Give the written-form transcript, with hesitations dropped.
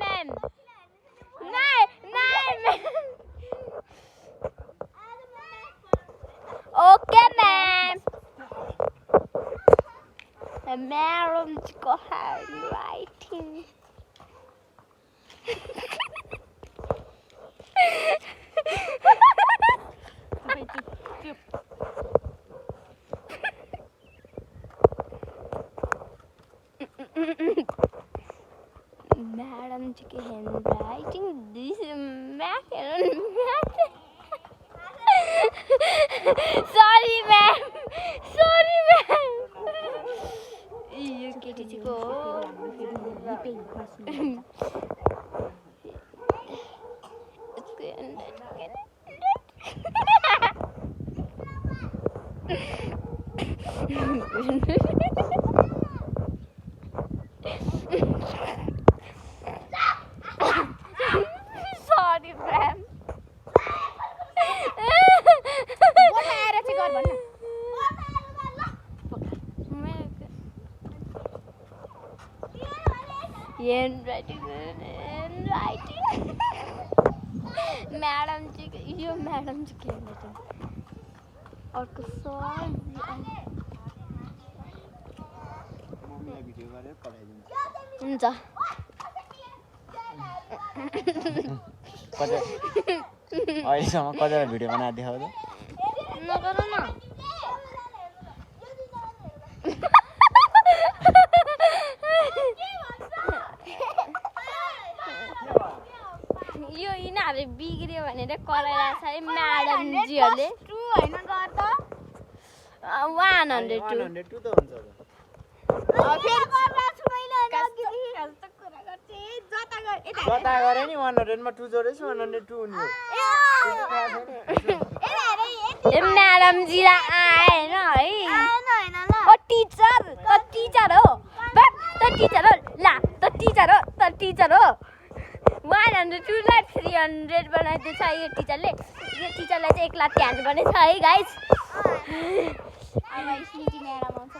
ma'am नहीं okay ma'am madam को handwriting madam ji की हैंडराइटिंग दिस सॉरी मैम ये केटी जी को सॉरी मैम मैडम जी यो मैडम जी के और कुछ सवाल हुन्छ अहिलेसम्म कतिवटा भिडियो बनाएर देखाउ त नगर न यो यिनीहरू बिग्रियो भनेर कराइरहेको छ है म्याडम जीहरूले 2 हैन गर त 102 102 त हुन्छ फेरि गर्रा छु मैले अघि त कुरा गर्थे जता गरे नि 100 मा 2 जोडेछु 102 हुने हो ए म्याडम जी आएन है ओ टिचर हो त टिचर हो ला त टिचर हो 102 लाई 300 बनाइदिएछ यो टिचरले यो टिचरलाई चाहिँ 1 लाख ध्यान बनेछ है गाइस अब स्मृति म्याडम आउँछ